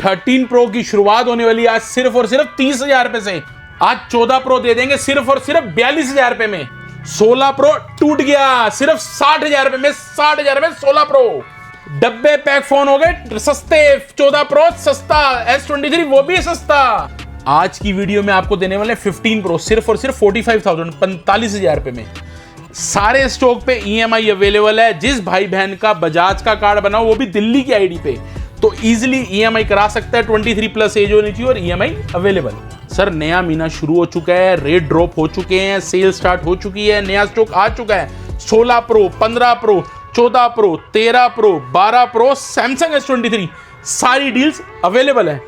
13 pro की शुरुआत होने वाली आज सिर्फ और सिर्फ 30,000 रुपए से। आज 14 प्रो दे देंगे सिर्फ और सिर्फ 42,000 रुपए में। 16 प्रो टूट गया सिर्फ 60,000 रुपए में। 60,000 में 16 प्रो डब्बे पैक फोन हो गए सस्ते। 14 प्रो सस्ता, S23 वो भी सस्ता। आज की वीडियो में आपको देने वाले 15 प्रो सिर्फ और सिर्फ 45,000 45,000 रुपए में। सारे स्टॉक पे EMI अवेलेबल है। जिस भाई बहन का बजाज का कार्ड बनाओ वो भी दिल्ली की आईडी पे, तो इजीली EMI करा सकता है। 23+ एज होनी चाहिए और EMI अवेलेबल। सर नया महीना शुरू हो चुका है, रेट ड्रॉप हो चुके हैं, सेल स्टार्ट हो चुकी है, नया स्टॉक आ चुका है। 16 pro, 15 pro, 14 pro, 13 pro, 12 pro, Samsung S23 सारी डील्स अवेलेबल है।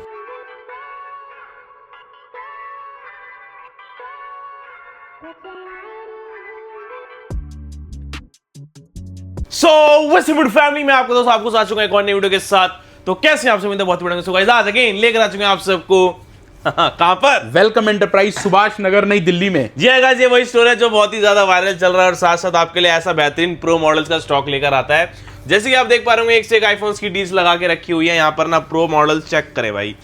फैमिली में आपको दोस्त आपको साथ चुका है एक और नई वीडियो के साथ। तो कैसे आप सब बहुत बढ़िया आज अगेन लेकर आ चुके हैं आप सबको कहां पर? वेलकम एंटरप्राइज, सुभाष नगर, नई दिल्ली में। जी गाइस, ये वही स्टोर है जो बहुत ही ज्यादा वायरल चल रहा है और साथ साथ आपके लिए ऐसा बेहतरीन प्रो मॉडल्स का स्टॉक लेकर आता है। जैसे कि आप देख पा रहे होंगे एक से एक आईफोन्स की डील्स लगा के रखी हुई है यहाँ पर ना। प्रो मॉडल्स चेक करें भाई,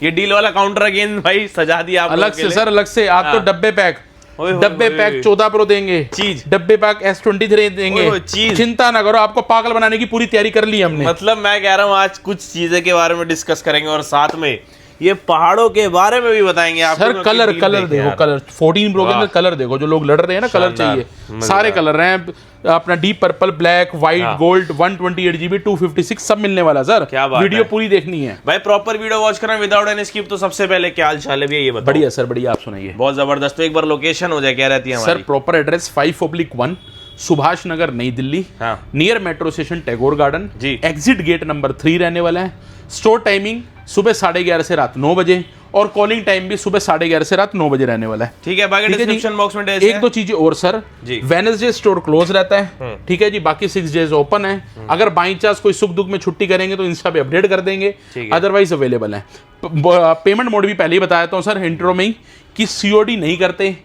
ये डील वाला काउंटर अगेन भाई सजा दिया आप अलग से सर, अलग से। आप तो डब्बे पैक, डब्बे पैक 14 प्रो देंगे, चीज डब्बे पैक S23 देंगे, चीज चिंता ना करो, आपको पागल बनाने की पूरी तैयारी कर ली हमने। मतलब मैं कह रहा हूँ आज कुछ चीजें के बारे में डिस्कस करेंगे और साथ में ये पहाड़ों के बारे में भी बताएंगे आपको। सर कलर देखो, कलर 14 प्रो के अंदर कलर देखो, जो लोग लड़ रहे हैं ना कलर चाहिए, सारे कलर हैं अपना। Deep purple, black, white, gold, 128GB, 256 सब मिलने वाला। सर क्या बात वीडियो पूरी देखनी है भाई, प्रॉपर वीडियो वॉच करना विदाउट एनी स्किप। तो सबसे पहले क्या हाल चाल है भैया, ये बताओ। बढ़िया सर, बढ़िया। आप सुनाइए। बहुत जबरदस्त। तो एक बार लोकेशन हो जाए, क्या रहती है हमारी? Sir proper address 5/1 Subhash Nagar, नई Delhi, near metro station Tagore garden जी। एग्जिट गेट नंबर 3 रहने वाला है। स्टोर टाइमिंग सुबह 11:30 से रात 9 बजे और कॉलिंग टाइम भी सुबह 11:30 से रात 9 बजे रहने वाला है। ठीक है, बाकी डिस्क्रिप्शन बॉक्स में एक दो चीजें और सर, वेडनेसडे स्टोर क्लोज रहता है, ठीक है जी। बाकी 6 डेज ओपन है। अगर बाई चांस कोई सुख दुख में छुट्टी करेंगे तो इंस्टा पे अपडेट कर देंगे, अदरवाइज अवेलेबल है। पेमेंट मोड भी पहले ही बताया था सर इंट्रो में ही कि COD नहीं करते,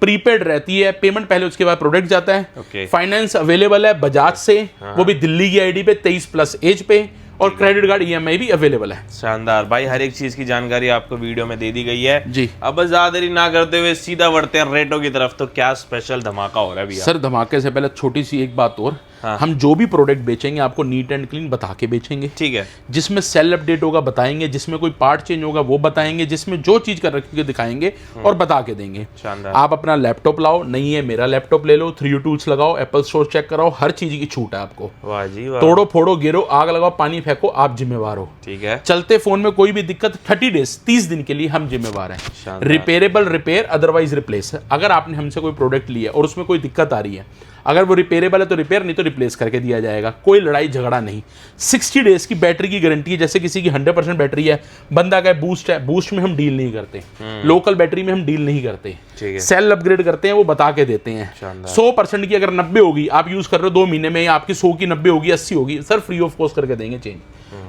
प्रीपेड रहती है पेमेंट पहले, उसके बाद प्रोडक्ट जाता है। फाइनेंस अवेलेबल है बजाज से, वो भी दिल्ली की आईडी पे 23+ एज पे, और क्रेडिट कार्ड EMI भी अवेलेबल है। शानदार भाई, हर एक चीज की जानकारी आपको वीडियो में दे दी गई है जी। अब ज्यादा देरी ना करते हुए सीधा बढ़ते हैं रेटों की तरफ। तो क्या स्पेशल धमाका हो रहा है भैया? सर धमाके से पहले छोटी सी एक बात और, हम जो भी प्रोडक्ट बेचेंगे आपको नीट एंड क्लीन बता के बेचेंगे, ठीक है। जिसमें सेल अपडेट होगा बताएंगे, जिसमें कोई पार्ट चेंज होगा वो बताएंगे, जिसमें जो चीज कर रखी है दिखाएंगे और बता के देंगे। आप अपना लैपटॉप लाओ, नहीं है मेरा लैपटॉप ले लो, 3U टूल्स लगाओ, एप्पल स्टोर चेक कराओ, हर चीज की छूट है आपको। वाह जी वाह। तोड़ो फोड़ो गिरो आग लगाओ पानी फेंको, आप जिम्मेवार हो, ठीक है। चलते फोन में कोई भी दिक्कत 30 डेज 30 दिन के लिए हम जिम्मेवार हैं। Repairable repair, otherwise replace. अगर आपने हमसे कोई प्रोडक्ट लिया और उसमें कोई दिक्कत आ रही है, अगर वो रिपेयरेबल है तो रिपेयर, नहीं तो रिप्लेस करके दिया जाएगा। कोई लड़ाई झगड़ा नहीं। 60 डेज की बैटरी की गारंटी है। जैसे किसी की 100% बैटरी है, बंदा का बूस्ट है, बूस्ट में हम डील नहीं करते, लोकल बैटरी में हम डील नहीं करते, सेल अपग्रेड करते हैं, वो बता के देते हैं। 100% की अगर 90 होगी, आप यूज कर रहे हो 2 महीने में, आपकी 100 की 90 होगी, 80 होगी, सर फ्री ऑफ कॉस्ट करके देंगे चेंज।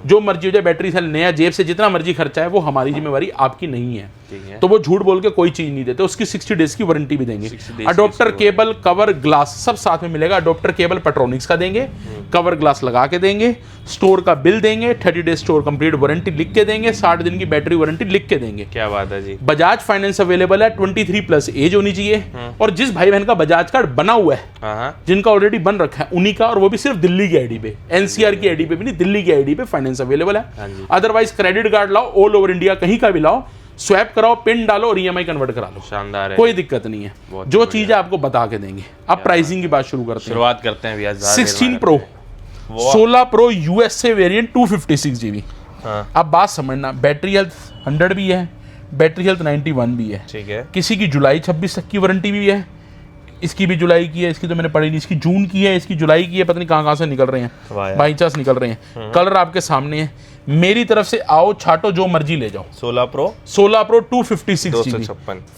जो मर्जी हो जाए, बैटरी सेल नया, जेब से जितना मर्जी खर्चा है वो हमारी जिम्मेवारी, आपकी नहीं है। तो वो झूठ बोल के कोई चीज नहीं देते। उसकी 60 डेज की वारंटी भी देंगे। अडोप्टर केबल, कवर, ग्लास सब साथ में मिलेगा। अडोप्टर केबल पेट्रोनिक्स का देंगे, कवर ग्लास लगा के देंगे, स्टोर का बिल देंगे, 30 डेज स्टोर कंप्लीट वारंटी लिख के देंगे, 60 दिन की बैटरी वारंटी लिख के देंगे। क्या बात है जी। बजाज फाइनेंस अवेलेबल है, 23+ एज होनी चाहिए। और जिस भाई बहन का बजाज कार्ड बना हुआ है, जिनका ऑलरेडी बन रखा है, उन्हीं का, और वो भी सिर्फ दिल्ली की आईडी पे, NCR की आईडी पे भी नहीं, दिल्ली की आईडी पे फाइनेंस अवेलेबल है। अदरवाइज क्रेडिट कार्ड लाओ, ऑल ओवर इंडिया कहीं का भी लाओ, स्वैप कराओ, पिन डालो और EMI कन्वर्ट करा लो। शानदार है, कोई दिक्कत नहीं है। जो चीज है आपको बता के देंगे। अब प्राइसिंग की बात शुरुआत करते हैं भैया। 16 pro, 16 pro USA variant 256GB। अब बात समझना, बैटरी हेल्थ 100 भी है, बैटरी हेल्थ 91 भी है, ठीक है। किसी की जुलाई 26 तक की वारंटी भी है, इसकी भी जुलाई की है, इसकी तो मैंने पढ़ी नहीं, इसकी जून की है, इसकी जुलाई की है, पता नहीं कहाँ से निकल रहे हैं, बाई चांस निकल रहे हैं। कलर आपके सामने है। मेरी तरफ से आओ, छाटो, जो मर्जी ले जाओ। 16 प्रो 256GB,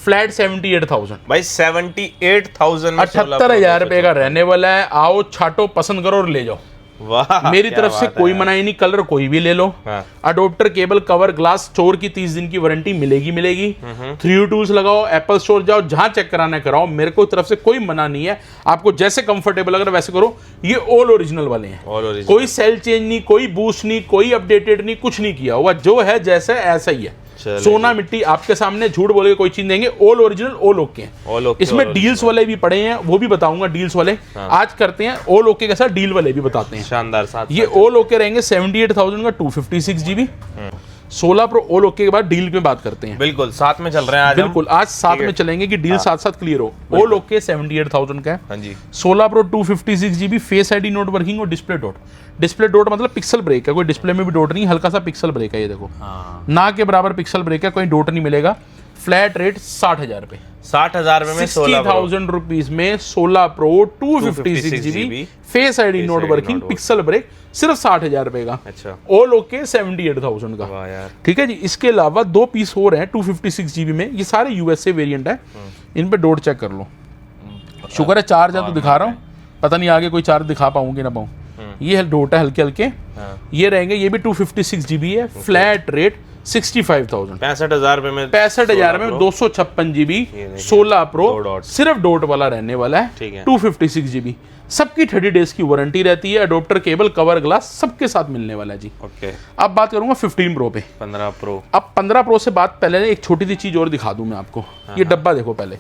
फ्लैट 78,000 भाई, 78,000 78,000 रुपए का रहने वाला है। आओ, छाटो, पसंद करो और ले जाओ। वाह, मेरी क्या तरफ से बात है कोई यार। मनाही नहीं, कलर कोई भी ले लो। हाँ। Adapter, cable, cover, glass, store की 30 दिन की वारंटी मिलेगी। 3U टूल्स लगाओ, एप्पल स्टोर जाओ, जहां चेक कराना है कराओ, मेरे को तरफ से कोई मना नहीं है। आपको जैसे कंफर्टेबल अगर वैसे करो। ये ऑल ओरिजिनल वाले हैं, ऑल ओरिजिनल। कोई सेल चेंज नहीं, कोई बूस्ट नहीं, कोई अपडेटेड नहीं, कुछ नहीं किया हुआ, जो है जैसा ऐसा ही है। चलिए। सोना मिट्टी आपके सामने, झूठ बोले कोई चीज देंगे, ऑल ओरिजिनल ऑल ओके हैं। ऑल ओके, इसमें ऑल डील्स वाले भी पड़े हैं, वो भी बताऊंगा डील्स वाले। आज करते हैं ऑल ओके के साथ डील वाले भी बताते हैं। शानदार। साथ ये ऑल ओके रहेंगे 78,000 का 256 GB। 16 प्रो ऑल ओके के बाद डील में बात करते हैं। बिल्कुल साथ में चल रहे हैं आज हम। बिल्कुल आज साथ में चलेंगे कि डील साथ साथ क्लियर हो। ऑल ओके 78,000 का है। हाँ जी। 16 pro 256 GB, face ID not working और डिस्प्ले डॉट। डिस्प्ले डॉट मतलब पिक्सल ब्रेक है, कोई डिस्प्ले में भी डॉट नहीं, हल्का सा पिक्सल ब्रेक है। ये देखो ना के बराबर पिक्सल ब्रेक है, कोई डॉट नहीं मिलेगा। फ्लैट रेट 60,000 रुपए, 60,000 में 60,000 रुपीज में 16 pro 256 GB, face ID not working, pixel break, सिर्फ 60,000 रुपए का। अच्छा। ऑल ओके 78,000 का। वाह यार। ठीक है जी। इसके अलावा 2 पीस हो रहे हैं 256 GB में, ये सारे यूएसए वेरिएंट है। इन पे डॉट चेक कर लो। शुक्र है चार्ज है तो दिखा रहा हूँ, पता नहीं आगे कोई चार्ज दिखा पाऊंगी ना पाऊँ। ये है डॉट है हल्के हल्के। ये रहेंगे, ये भी 256 GB है। फ्लैट रेट 65,000, 65,000 रुपए में 65,000 में 256 GB 16 प्रो सिर्फ डॉट वाला रहने वाला है। ठीक है। 256 GB, सबकी 30 डेज की वारंटी रहती है। अडोप्टर, केबल, कवर, ग्लास सबके साथ मिलने वाला है जी। ओके। अब बात करूंगा 15 प्रो पे। 15 प्रो। अब 15 प्रो से बात पहले एक छोटी सी चीज और दिखा दूं मैं आपको। ये डब्बा देखो पहले,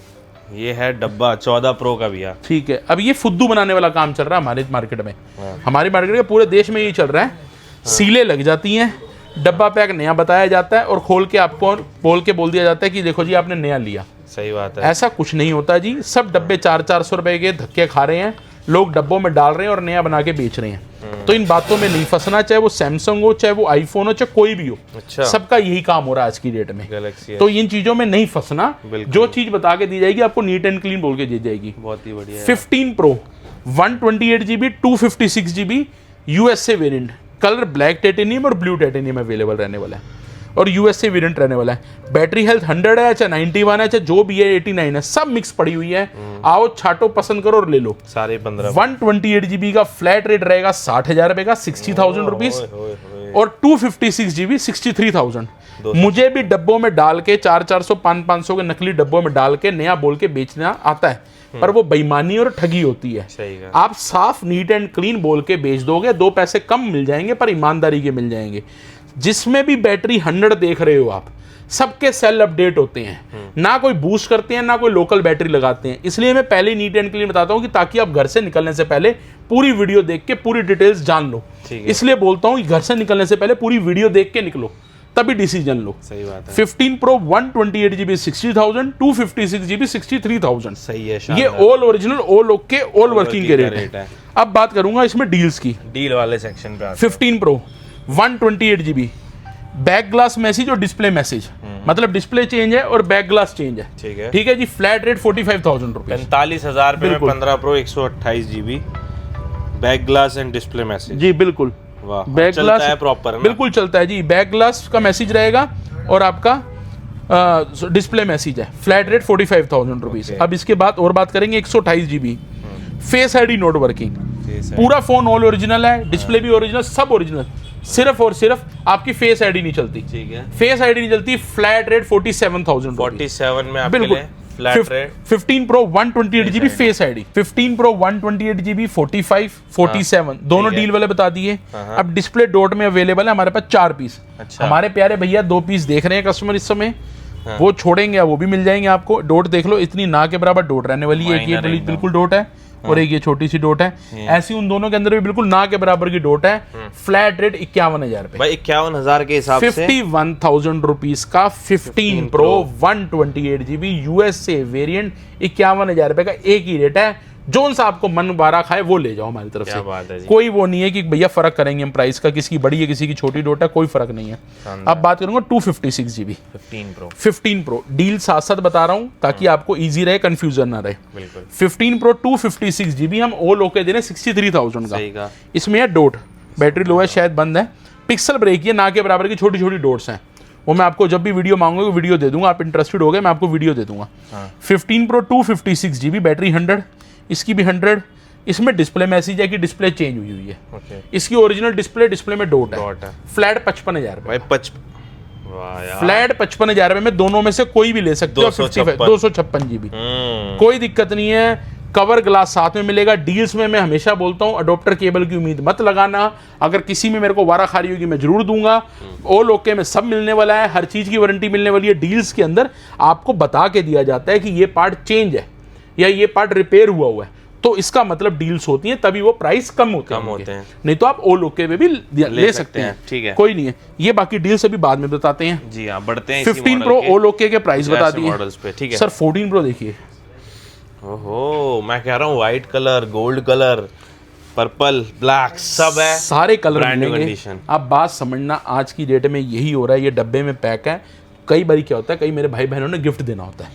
ये है डब्बा 14 प्रो का भैया। ठीक है। अब ये फुद्दू बनाने वाला काम चल रहा है हमारे मार्केट में, हमारी मार्केट में पूरे देश में यही चल रहा है। सीलें लग जाती हैं, डब्बा पैक नया बताया जाता है और खोल के आपको बोल दिया जाता है कि देखो जी आपने नया लिया। सही बात है। ऐसा कुछ नहीं होता जी। सब डब्बे 400-400 रुपए के धक्के खा रहे हैं लोग, डब्बों में डाल रहे हैं और नया बना के बेच रहे हैं। तो इन बातों में नहीं फंसना, चाहे वो सैमसंग हो, चाहे वो आईफोन हो, चाहे कोई भी हो। अच्छा। सबका यही काम हो रहा है आज की डेट में। गैलेक्सी है। तो इन चीजों में नहीं फंसना, जो चीज बता के दी जाएगी आपको नीट एंड क्लीन बोल के दी जाएगी। बहुत ही बढ़िया। 15 pro 128 GB 256 GB USA variant, colour black titanium और ब्लू टाइटेनियम अवेलेबल रहने वाला है और यूएसए वेरिएंट रहने वाला है। बैटरी हेल्थ 100 है, चाहे 91 है, चाहे जो भी है 89 है, सब मिक्स पड़ी हुई है। आओ छाटो, पसंद करो और ले लो। सारे 15 128 GB का फ्लैट रेट रहेगा 60,000 रुपए का, 60,000 रुपीज, और 256 GB 63,000। मुझे भी डब्बों में डाल के 400-400 500-500 के नकली डब्बों में डाल के नया बोल के बेचना आता है, पर वो बेईमानी और ठगी होती है। सही कहा। आप साफ नीट एंड क्लीन बोल के बेच दोगे, 2 पैसे कम मिल जाएंगे पर ईमानदारी के मिल जाएंगे। जिसमें भी बैटरी 100 देख रहे हो आप, सबके सेल अपडेट होते हैं, ना कोई बूस्ट करते हैं ना कोई लोकल बैटरी लगाते हैं। इसलिए मैं पहले नीट एंड क्लीन बताता हूं कि ताकि आप घर से निकलने से पहले पूरी वीडियो देख के पूरी डिटेल्स जान लो। इसलिए बोलता हूं कि घर से निकलने से पहले पूरी वीडियो देख के निकलो, तभी डिसीजन लो। सही बात है। 15 प्रो 128 GB 60,000, 256 GB 63,000। सही है। ये all original, all okay, all working के रेट है। अब बात करूंगा इसमें डील्स की। डील वाले सेक्शन पे 15 pro 128 GB, back glass message और डिस्प्ले मैसेज, मतलब डिस्प्ले चेंज है और बैक ग्लास चेंज है। ठीक है। ठीक है जी। फ्लैट रेट 45,000 रुपए, 45,000 में 15 pro 128 GB, back glass and display message. जी बिल्कुल। वाह, बैक चलता ग्लास है प्रॉपर, बिल्कुल चलता है जी। बैक ग्लास का मैसेज रहेगा और आपका डिस्प्ले मैसेज है। Flat rate 45,000 rupees. अब इसके बाद और बात करेंगे 128 GB, face ID not working, पूरा फोन ऑल ओरिजिनल है, डिस्प्ले भी ओरिजिनल, सब ओरिजिनल। सिर्फ और सिर्फ आपकी फेस आईडी नहीं चलती। ठीक है। फेस आईडी नहीं चलती। फ्लैट रेट 47,000 47 में आपके बिल्कुल। लिए flat rate. 15 pro 128 GB face ID, 15 pro 128 GB 45 47 दोनों डील वाले बता दिए। अब डिस्प्ले डॉट में अवेलेबल है हमारे पास 4 पीस। अच्छा। हमारे प्यारे भैया 2 पीस देख रहे हैं कस्टमर इस समय, वो छोड़ेंगे वो भी मिल जाएंगे आपको। डॉट देख लो, इतनी ना के बराबर डॉट रहने वाली है। एक ये बिल्कुल डॉट है और एक ये छोटी सी डॉट है। ऐसी उन दोनों के अंदर भी बिल्कुल ना के बराबर की डॉट है। फ्लैट रेट 51,000 रुपए, भाई 51,000 के हिसाब से 51,000 रुपीज का 15 प्रो 128 GB यूएसए वेरिएंट 51,000 रुपए का एक ही रेट है। जोन सा आपको मन बारा खाए वो ले जाओ हमारी तरफ क्या से। बात है जी। कोई वो नहीं है कि भैया फर्क करेंगे हम प्राइस का, किसी की बड़ी है किसी की छोटी डॉट है, कोई फर्क नहीं है। अब बात करूंगा 256 GB 15 प्रो डील साथ साथ बता रहा हूं ताकि आपको इजी रहे, कंफ्यूजन ना रहे। बिल्कुल। 15 प्रो 256 GB हम ऑल ओके दे रहे हैं 63,000 का। इसमें है डॉट, बैटरी लो है, शायद बंद है, पिक्सल ब्रेक, ये ना के बराबर की छोटी छोटी डॉट्स हैं। वो मैं आपको जब भी वीडियो मांगोगे वीडियो दे दूंगा, आप इंटरेस्टेड हो गए मैं आपको वीडियो दे दूंगा। 15 प्रो 256 GB, बैटरी 100, इसकी भी 100, इसमें डिस्प्ले मैसेज है कि डिस्प्ले चेंज हुई हुई है। ओके, इसकी ओरिजिनल डिस्प्ले में डॉट है। फ्लैट 55,000 भाई 55, वाह यार, फ्लैट 55,000 में दोनों में से कोई भी ले सकते हो। 256 GB, कोई दिक्कत नहीं है। कवर ग्लास साथ में मिलेगा। डील्स में मैं हमेशा बोलता हूँ अडोप्टर केबल की उम्मीद मत लगाना। अगर किसी में मेरे को वारा खारी होगी मैं जरूर दूंगा। ऑल ओके में सब मिलने वाला है, हर चीज की वारंटी मिलने वाली है। डील्स के अंदर आपको बता के दिया जाता है कि ये पार्ट चेंज है या ये पार्ट रिपेयर हुआ है, तो इसका मतलब डील्स होती हैं, तभी वो प्राइस कम होते हैं। नहीं तो आप ऑल ओके में भी ले सकते हैं। ठीक है, कोई नहीं है। ये बाकी डील्स अभी बाद में बताते हैं जी। हाँ, बढ़ते हैं। 15 प्रो ऑल ओके के प्राइस बता दिए मॉडल्स पे। ठीक है सर। 14 प्रो देखिए, ओहो, मैं कह रहा हूँ white colour, gold colour, purple, black सब है, सारे कलर Brand new मिलेंगे। condition। अब बात समझना, आज की डेट में यही हो रहा है। ये डब्बे में पैक है। कई बार क्या होता है, कई मेरे भाई बहनों ने गिफ्ट देना होता है,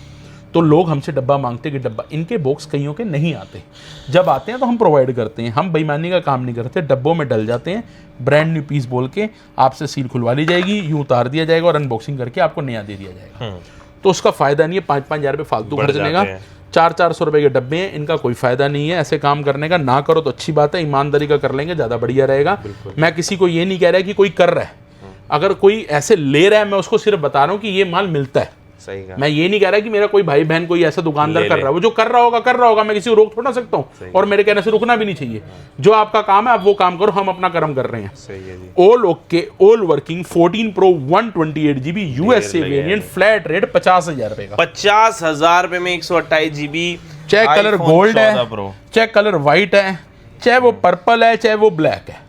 तो लोग हमसे डब्बा मांगते हैं कि डब्बा, इनके बॉक्स कईयों के नहीं आते। जब आते हैं तो हम प्रोवाइड करते हैं। हम बेईमानी का काम नहीं करते, डब्बों में डल जाते हैं। ब्रांड न्यू पीस बोल के आपसे सील खुलवा ली जाएगी, यूं उतार दिया जाएगा और अनबॉक्सिंग करके आपको नया दे दिया जाएगा। तो उसका फायदा नहीं है। 5-5 हज़ार रुपये फालतू खर्चने का। 400-400 रुपए के डब्बे हैं, इनका कोई फायदा नहीं है ऐसे काम करने का। ना करो तो अच्छी बात है, ईमानदारी का कर लेंगे ज़्यादा बढ़िया रहेगा। मैं किसी को ये नहीं कह रहा कि कोई कर रहा है, अगर कोई ऐसे ले रहा है मैं उसको सिर्फ बता रहा हूँ कि ये माल मिलता है। सही कहा। मैं ये नहीं कह रहा कि मेरा कोई भाई बहन कोई ऐसा दुकानदार कर रहा है। वो जो कर रहा होगा, मैं किसी को रोक थोड़ा सकता हूँ, और मेरे कहने से रुकना भी नहीं चाहिए। जो आपका काम है आप वो काम करो, हम अपना कर्म कर रहे हैं। सही है जी। All okay, all working 14 pro 128 GB USA variant, flat rate 50,000 रुपए का। 50,000 रुपए में 128 GB। चाहे कलर गोल्ड है, चाहे कलर व्हाइट है, चाहे वो पर्पल है, चाहे वो ब्लैक है,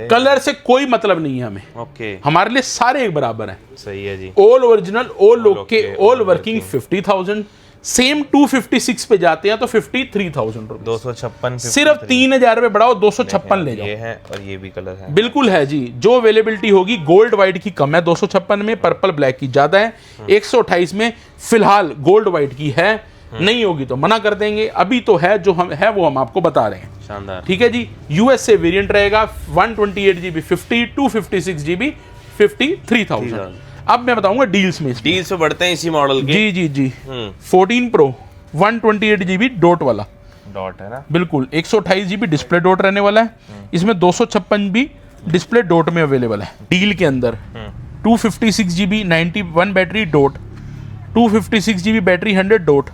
कलर से कोई मतलब नहीं है हमें। ओके, हमारे लिए सारे एक बराबर हैं। सही है जी। All original, all okay, all working 50,000। Same 256 पे जाते हैं तो 53,000 रुपए। 256 सिर्फ 3,000 रुपए बढ़ाओ, 256 ले जाओ। ये है और ये भी कलर है। बिल्कुल है जी। जो अवेलेबिलिटी होगी, गोल्ड व्हाइट की कम है 256 में, पर्पल ब्लैक की ज्यादा है 128 में। फिलहाल गोल्ड व्हाइट की है, नहीं होगी तो मना कर देंगे। अभी तो है, जो हम है वो हम आपको बता रहे हैं। शानदार। ठीक है जी। यूएसए वेरिएंट रहेगा 128 GB 50, 256 GB 53,000। अब मैं बताऊंगा डील्स में। डील्स पे बढ़ते हैं इसी मॉडल के। जी जी जी। 14 प्रो 128 GB डॉट वाला, डॉट है ना, बिल्कुल 128 GB डिस्प्ले डॉट रहने वाला है। इसमें 256 भी डिस्प्ले डॉट में अवेलेबल है। डील के अंदर 256 GB 91 battery dot, 256 GB battery 100 dot,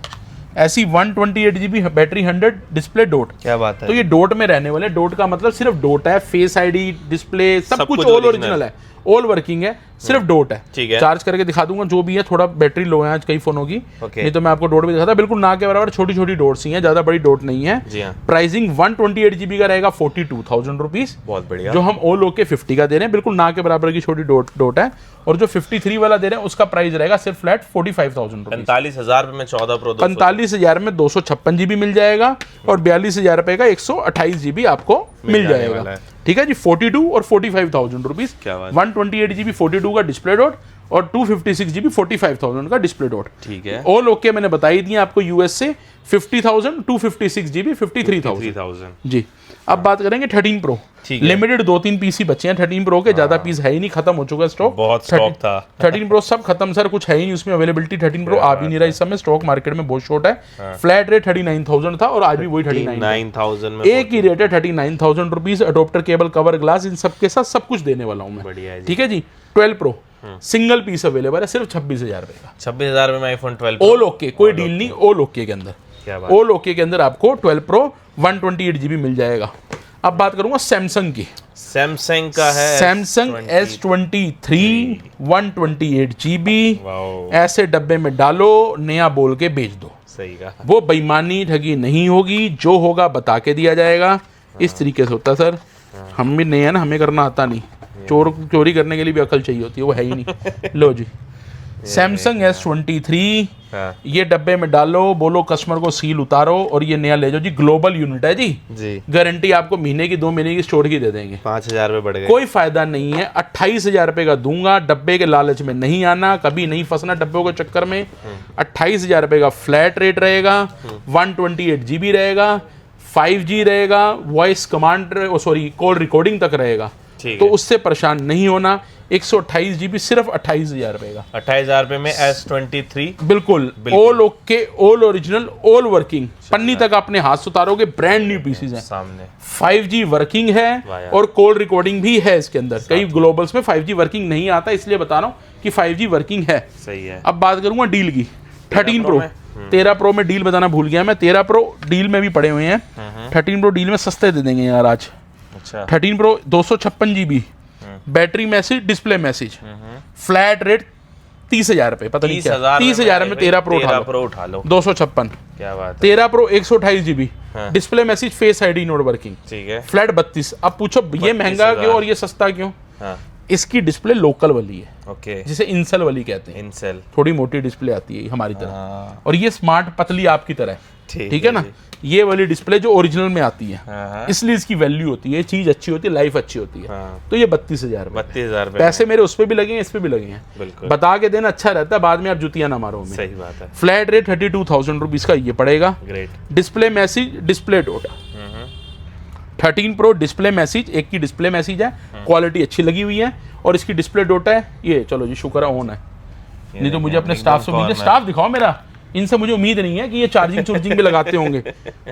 ऐसी 128 GB बैटरी 100 डिस्प्ले डॉट। क्या बात है। तो ये डॉट में रहने वाले। डॉट का मतलब सिर्फ डॉट है, फेस आईडी, डिस्प्ले सब कुछ ऑल ओरिजिनल है, ऑल वर्किंग है, सिर्फ डॉट है। ठीक है। चार्ज करके दिखा दूंगा जो भी है। थोड़ा बैटरी लो है आज कई फोनों की, नहीं तो मैं आपको डॉट भी दिखाता। बिल्कुल ना के बराबर छोटी छोटी डॉट्स ही हैं, ज्यादा बड़ी डॉट नहीं है। जी हाँ। प्राइसिंग 128 GB का रहेगा 42,000 रुपीज। बहुत बढ़िया। जो हम ऑल ओके 50 का दे रहे हैं, बिल्कुल ना के बराबर की छोटी डॉट है। और जो 53 वाला दे रहे हैं उसका प्राइस रहेगा सिर्फ फ्लैट 45,000 रुपीज। 45,000 रुपए में 14 प्रो। 45,000 में 256 GB मिल जाएगा और 42,000 रुपए का 128 GB आपको मिल जाएगा। ठीक है जी। 42 और 45,000 रुपीज। 128 GB 42 का डिस्प्ले डॉट और 256 GB 45,000 का डिस्प्ले डॉट। ठीक है। ऑल ओके मैंने बताई दिए आपको। यूएस से 50,000, 256 GB 53,000 जी। अब बात करेंगे 13 प्रो। लिमिटेड 2-3 पीस ही बचे हैं 13 प्रो के, ज्यादा पीस है ही नहीं, खत्म हो चुका है स्टॉक। बहुत स्टॉक था 13 प्रो सब खत्म सर, कुछ है ही नहीं उसमें अवेलेबिलिटी। 13 प्रो आ भी नहीं रहा इस समय, स्टॉक मार्केट में बहुत शॉर्ट है। फ्लैट रेट 39,000 था और आज भी वही 39,000 में एक ही रेट है 39,000 rupees. Adapter cable, cover glass, इन सब के साथ सब कुछ देने वाला हूँ मैं। बढ़िया है। ठीक है जी। 12 प्रो सिंगल पीस अवेलेबल है सिर्फ 26,000 रुपए का। 26,000 में आईफोन 12 ऑल ओके, कोई डील नहीं। ऑल ओके के अंदर, ऑल ओके के अंदर आपको 12 प्रो 128 GB मिल जाएगा। अब बात करूंगा सैमसंग की। सैमसंग का है सैमसंग S23 128 GB। ऐसे डब्बे में डालो, नया बोल के बेच दो। सही कहा। वो बेईमानी ठगी नहीं होगी, जो होगा बता के दिया जाएगा। इस तरीके से होता है सर। हम भी नए हैं ना, हमें करना आता नहीं। चोरी करने के लिए भी अकल चाहिए होती है, वो है ही नहीं। लो जी, सैमसंग S23 ये डब्बे में डालो, बोलो कस्टमर को सील उतारो और ये नया ले जाओ जी। ग्लोबल यूनिट है जी। गारंटी आपको महीने की, 2 महीने की स्टोर की दे देंगे। 5,000 रुपए बढ़ गए, कोई फायदा नहीं है। 28,000 रुपए का दूंगा। डब्बे के लालच में नहीं आना, कभी नहीं फंसना डब्बों के चक्कर में। 28,000 रुपए का फ्लैट रेट रहेगा। 128 GB रहेगा, 5G रहेगा, voice command, sorry call recording तक रहेगा। तो उससे परेशान नहीं होना। 128 GB सिर्फ 28,000 रुपए का। 28,000 रुपए में S23 बिल्कुल all okay, all original, all working, पन्नी तक अपने हाथ से उतारोगे, ब्रांड न्यू पीसीज हैं सामने। 5G वर्किंग है और कॉल रिकॉर्डिंग भी है इसके अंदर। कई ग्लोबल्स में 5G वर्किंग नहीं आता, इसलिए बता रहा हूँ कि 5G वर्किंग है। सही है। अब बात करूंगा डील की। 13 प्रो 13 प्रो में डील बताना भूल गया मैं। 13 प्रो डील में भी पड़े हुए हैं। 13 प्रो डील में सस्ते दे देंगे यार आज। अच्छा। 13 pro 256 GB, battery message, display message, flat rate 30,000 रुपए। पता नहीं क्या 30,000 में 13 प्रो उठा लो। 256। क्या बात है। 13 pro 128 GB, display message, face ID not working, ठीक है। फ्लैट 32। अब पूछो ये महंगा क्यों और ये सस्ता क्यों? इसकी डिस्प्ले लोकल वाली है, ओके, जिसे इंसेल वाली कहते हैं। इंसेल थोड़ी मोटी डिस्प्ले आती है हमारी तरह, और ये स्मार्ट पतली आपकी तरह है। ठीक है ना। ये वाली डिस्प्ले जो ओरिजिनल में आती है, इसलिए इसकी वैल्यू होती है, चीज अच्छी होती है, लाइफ अच्छी होती है। तो ये 32,000 पैसे मेरे उस पर भी लगे हैं, इस पे भी लगे हैं। बता के देना अच्छा रहता है, बाद में आप जुतियां ना मारो। सही बात है। फ्लैट रेट 32,000 रुपीज का ये पड़ेगा। Great. Display message, display dot 13 pro display message, एक की डिस्प्ले मैसेज है, क्वालिटी अच्छी लगी हुई है, और इसकी डिस्प्ले डॉट है ये। चलो जी शुक्र है ऑन है, नहीं तो मुझे अपने स्टाफ से उम्मीद है। स्टाफ दिखाओ मेरा, इनसे मुझे उम्मीद नहीं है कि ये चार्जिंग भी लगाते होंगे।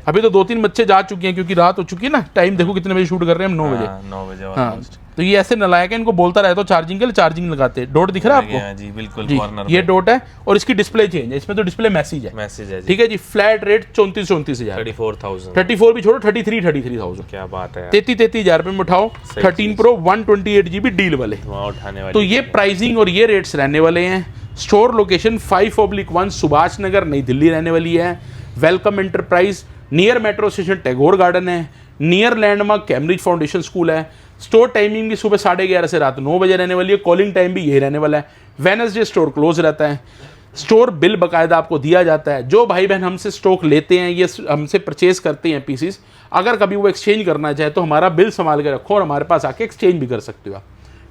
अभी तो 2-3 बच्चे जा चुके हैं क्योंकि रात हो चुकी है ना। टाइम देखो कितने बजे शूट कर रहे हैं हम, 9 बजे। 9 बजे। हाँ, तो ये ऐसे नलायक है, इनको बोलता रहता हूँ चार्जिंग के लिए, चार्जिंग लगाते। डॉट दिख रहा है आपको? जी बिल्कुल, जी, ये डॉट है, और इसकी डिस्प्ले चेंज है, इसमें तो डिस्प्ले मैसेज है। ठीक है जी। फ्लैट रेट 34,000 34 भी छोड़ो, 33,000। क्या बात है। 33,000 रुपए में उठाओ 13 प्रो 128 GB डील वाले। उठाने वाले। तो ये प्राइसिंग और ये रेट्स रहने वाले हैं। स्टोर लोकेशन 5/1 सुभाष नगर, नई दिल्ली रहने वाली है। Welcome enterprise, near metro station Tagore garden है, near landmark Cambridge foundation school है। स्टोर टाइमिंग भी सुबह 11:30 से रात 9 बजे रहने वाली है। कॉलिंग टाइम भी यही रहने वाला है। वेडनेसडे स्टोर क्लोज रहता है। स्टोर बिल बाकायदा आपको दिया जाता है। जो भाई बहन हमसे स्टॉक लेते हैं, ये हमसे परचेज करते हैं पीसीस, अगर कभी वो एक्सचेंज करना चाहे तो हमारा बिल संभाल के रखो और हमारे पास आके एक्सचेंज भी कर सकते हो आप।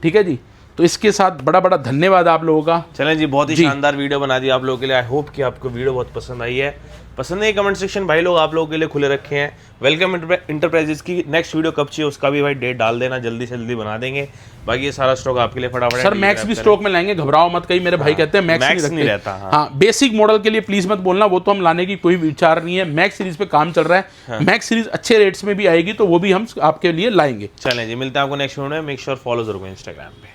ठीक है जी। तो इसके साथ बड़ा बड़ा धन्यवाद आप लोगों का। चलें जी, बहुत ही शानदार वीडियो बना दी आप लोगों के लिए। आई होप कि आपको वीडियो बहुत पसंद आई है। पसंद है कमेंट सेक्शन भाई लोग आप लोगों के लिए खुले रखे हैं। वेलकम इंटरप्राइजेस की नेक्स्ट वीडियो कब चाहिए उसका भी भाई डेट डाल देना, जल्दी से जल्दी बना देंगे। बाकी ये सारा स्टॉक आपके लिए फटाफट। सर मैक्स भी स्टॉक में लाएंगे, घबराओ मत। कहीं मेरे भाई कहते हैं मैक्स नहीं रहता। हाँ, बेसिक मॉडल के लिए प्लीज मत बोलना, वो तो हम लाने की कोई विचार नहीं है। मैक्स सीरीज पे काम चल रहा है। मैक्स सीरीज अच्छे रेट्स में भी आएगी, तो वो भी हम आपके लिए लाएंगे। चलें जी, मिलते हैं आपको नेक्स्ट वीडियो में। मेक श्योर फॉलो जरूर इंस्टाग्राम पे।